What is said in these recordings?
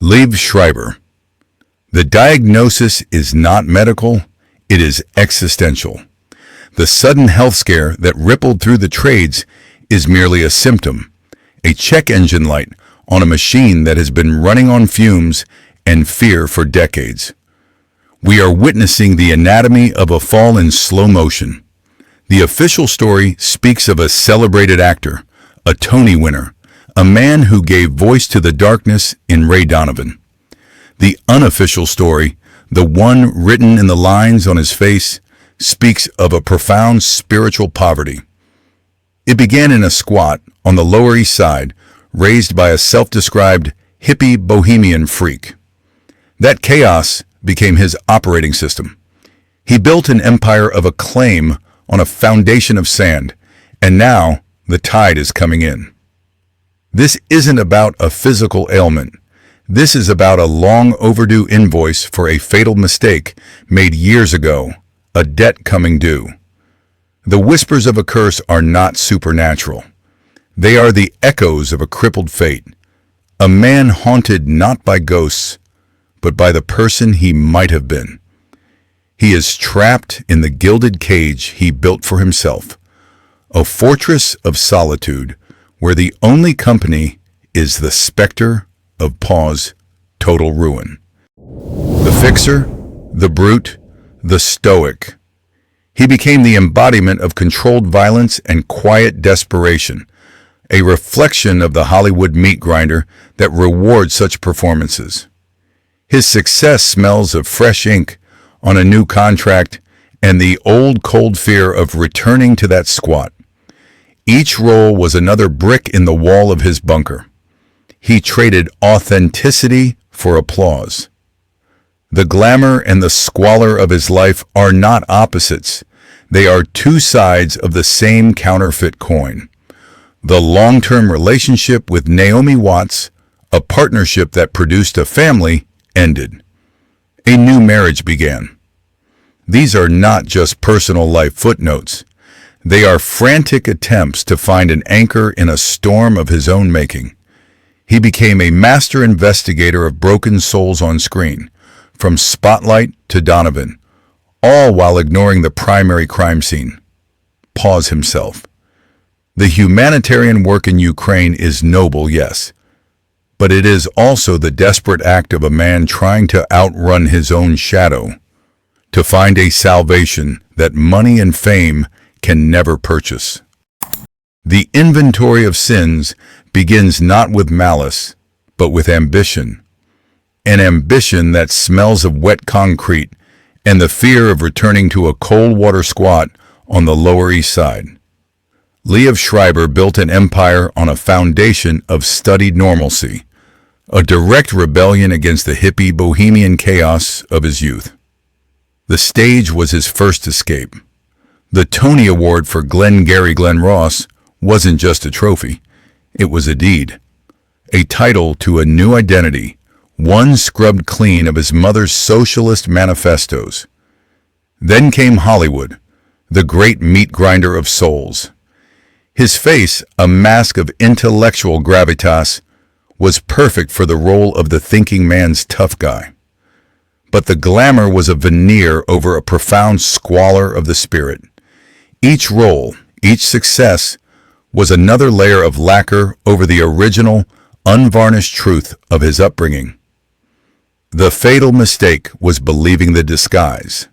Liev Schreiber. The diagnosis is not medical, it is existential. The sudden health scare that rippled through the trades is merely a symptom, a check engine light on a machine that has been running on fumes and fear for decades. We are witnessing the anatomy of a fall in slow motion. The official story speaks of a celebrated actor, a Tony winner, a man who gave voice to the darkness in Räya Donovan. The unofficial story, the one written in the lines on his face, speaks of a profound spiritual poverty. It began in a squat on the Lower East Side, raised by a self-described hippie bohemian freak. That chaos became his operating system. He built an empire of acclaim on a foundation of sand, and now the tide is coming in. This isn't about a physical ailment. This is about a long overdue invoice for a fatal mistake made years ago, a debt coming due. The whispers of a curse are not supernatural. They are the echoes of a crippled fate, a man haunted not by ghosts, but by the person he might have been. He is trapped in the gilded cage he built for himself, a fortress of solitude where the only company is the specter of total ruin. The fixer, the brute, the stoic. He became the embodiment of controlled violence and quiet desperation, a reflection of the Hollywood meat grinder that rewards such performances. His success smells of fresh ink on a new contract and the old cold fear of returning to that squat. Each role was another brick in the wall of his bunker. He traded authenticity for applause. The glamour and the squalor of his life are not opposites. They are two sides of the same counterfeit coin. The long-term relationship with Naomi Uott's, a partnership that produced a family, ended. A new marriage began. These are not just personal life footnotes. They are frantic attempts to find an anchor in a storm of his own making. He became a master investigator of broken souls on screen, from Spotlight to Donovan, all while ignoring the primary crime scene. Himself. The humanitarian work in Ukraine is noble, yes, but it is also the desperate act of a man trying to outrun his own shadow, to find a salvation that money and fame can never purchase. The inventory of sins begins not with malice, but with ambition. An ambition that smells of wet concrete and the fear of returning to a cold water squat on the Lower East Side. Liev Schreiber built an empire on a foundation of studied normalcy, a direct rebellion against the hippie bohemian chaos of his youth. The stage was his first escape. The Tony Award for Glengarry Glen Ross wasn't just a trophy, it was a deed, a title to a new identity, one scrubbed clean of his mother's socialist manifestos. Then came Hollywood, the great meat grinder of souls. His face, a mask of intellectual gravitas, was perfect for the role of the thinking man's tough guy. But the glamour was a veneer over a profound squalor of the spirit. Each role, each success, was another layer of lacquer over the original, unvarnished truth of his upbringing. The fatal mistake was believing the disguise.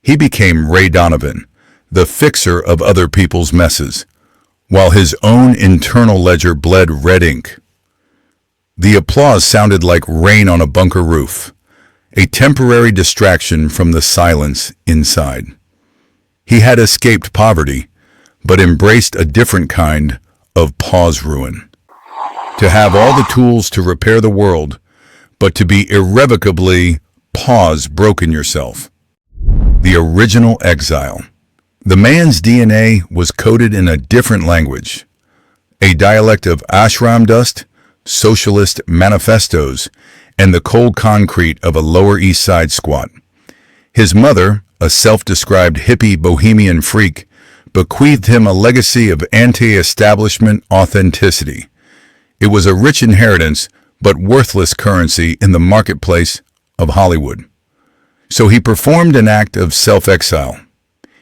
He became Räya Donovan, the fixer of other people's messes, while his own internal ledger bled red ink. The applause sounded like rain on a bunker roof, a temporary distraction from the silence inside. He had escaped poverty, but embraced a different kind of ruin. To have all the tools to repair the world, but to be irrevocably broken yourself. The original exile. The man's DNA was coded in a different language, a dialect of ashram dust, socialist manifestos, and the cold concrete of a Lower East Side squat. His mother, a self-described hippie bohemian freak, bequeathed him a legacy of anti-establishment authenticity. It was a rich inheritance, but worthless currency in the marketplace of Hollywood. So he performed an act of self-exile.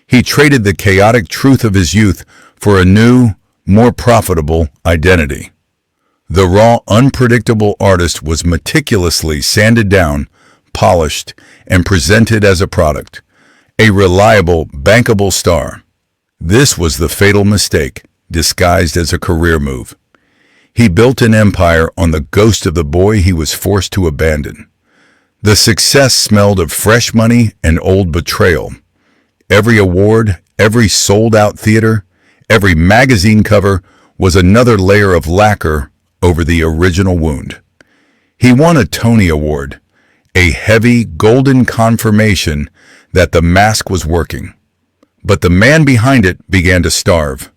He traded the chaotic truth of his youth for a new, more profitable identity. The raw, unpredictable artist was meticulously sanded down, polished, and presented as a product, a reliable, bankable star. This was the fatal mistake, disguised as a career move. He built an empire on the ghost of the boy he was forced to abandon. The success smelled of fresh money and old betrayal. Every award, every sold-out theater, every magazine cover was another layer of lacquer over the original wound. He won a Tony Award, a heavy, golden confirmation that the mask was working. But the man behind it began to starve.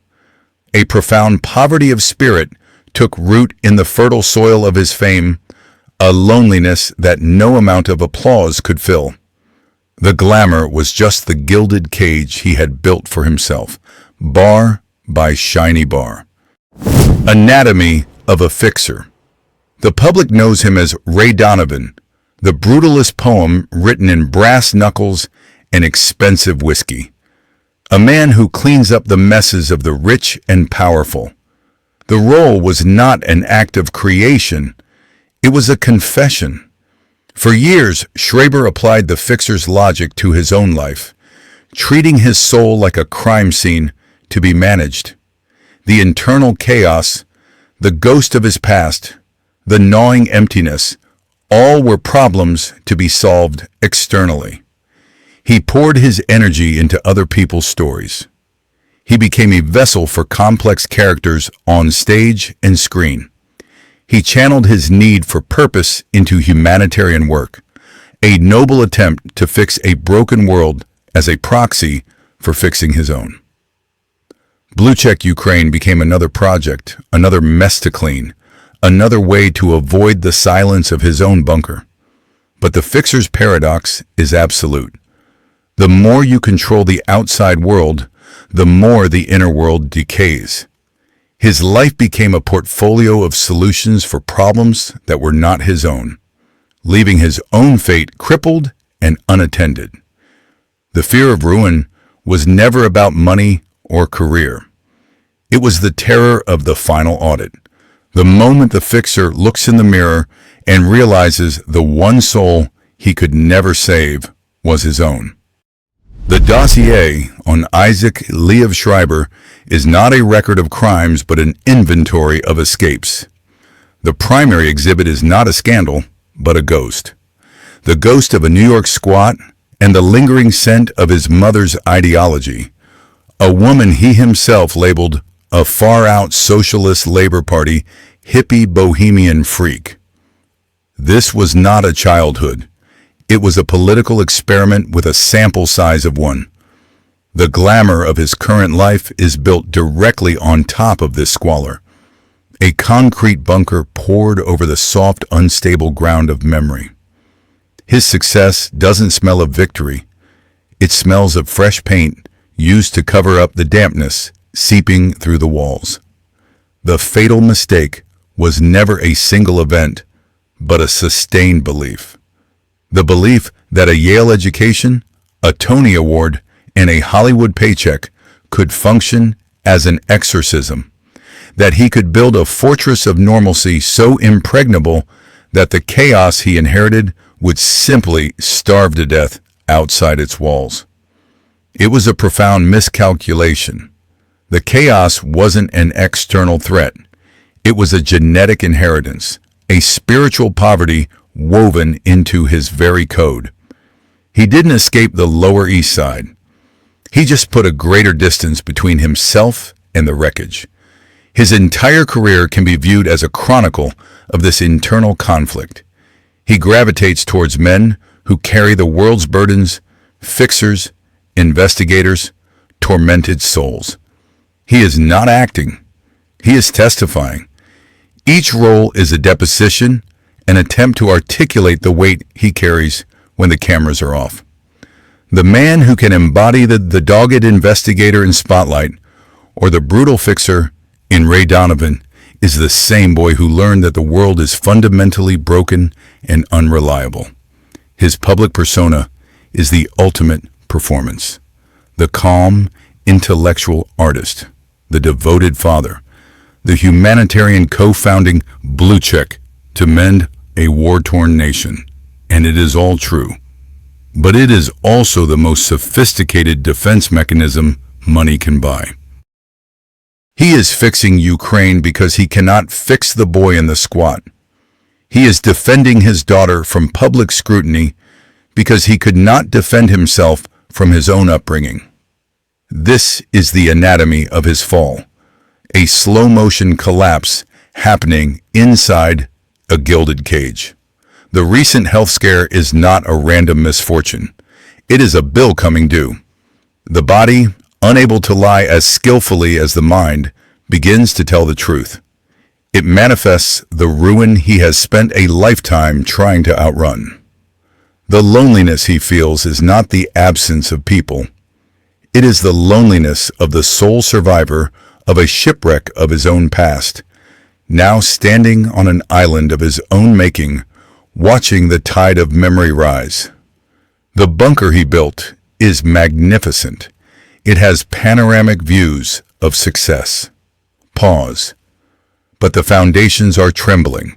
A profound poverty of spirit took root in the fertile soil of his fame, a loneliness that no amount of applause could fill. The glamour was just the gilded cage he had built for himself, bar by shiny bar. Anatomy of a fixer. The public knows him as Räya Donovan, the brutalist poem written in brass knuckles and expensive whiskey. A man who cleans up the messes of the rich and powerful. The role was not an act of creation, it was a confession. For years, Schreiber applied the fixer's logic to his own life, treating his soul like a crime scene to be managed. The internal chaos, the ghost of his past, the gnawing emptiness, all were problems to be solved externally. He poured his energy into other people's stories. He became a vessel for complex characters on stage and screen. He channeled his need for purpose into humanitarian work, a noble attempt to fix a broken world as a proxy for fixing his own. Blue Check Ukraine became another project, another mess to clean, another way to avoid the silence of his own bunker. But the fixer's paradox is absolute. The more you control the outside world, the more the inner world decays. His life became a portfolio of solutions for problems that were not his own, leaving his own fate crippled and unattended. The fear of ruin was never about money or career. It was the terror of the final audit, the moment the fixer looks in the mirror and realizes the one soul he could never save was his own. The dossier on Liev Schreiber is not a record of crimes but an inventory of escapes. The primary exhibit is not a scandal, but a ghost. The ghost of a New York squat and the lingering scent of his mother's ideology, a woman he himself labeled a far-out socialist Labor Party hippie bohemian freak. This was not a childhood. It was a political experiment with a sample size of one. The glamour of his current life is built directly on top of this squalor. A concrete bunker poured over the soft, unstable ground of memory. His success doesn't smell of victory. It smells of fresh paint used to cover up the dampness seeping through the walls. The fatal mistake was never a single event, but a sustained belief. The belief that a Yale education, a Tony Award, and a Hollywood paycheck could function as an exorcism, that he could build a fortress of normalcy so impregnable that the chaos he inherited would simply starve to death outside its walls. It was a profound miscalculation. The chaos wasn't an external threat. It was a genetic inheritance, a spiritual poverty woven into his very code. He didn't escape the Lower East Side. He just put a greater distance between himself and the wreckage. His entire career can be viewed as a chronicle of this internal conflict. He gravitates towards men who carry the world's burdens, fixers, investigators, tormented souls. He is not acting. He is testifying. Each role is a deposition, an attempt to articulate the weight he carries when the cameras are off. The man who can embody the dogged investigator in Spotlight or the brutal fixer in Räya Donovan is the same boy who learned that the world is fundamentally broken and unreliable. His public persona is the ultimate performance. The calm, intellectual artist, the devoted father, the humanitarian co-founding blue check to mend a war-torn nation. And it is all true. But it is also the most sophisticated defense mechanism money can buy. He is fixing Ukraine because he cannot fix the boy in the squat. He is defending his daughter from public scrutiny because he could not defend himself from his own upbringing. This is the anatomy of his fall, a slow-motion collapse happening inside a gilded cage. The recent health scare is not a random misfortune. It is a bill coming due. The body, unable to lie as skillfully as the mind, begins to tell the truth. It manifests the ruin he has spent a lifetime trying to outrun. The loneliness he feels is not the absence of people. It is the loneliness of the sole survivor of a shipwreck of his own past, now standing on an island of his own making, watching the tide of memory rise. The bunker he built is magnificent. It has panoramic views of success. Pause. But the foundations are trembling.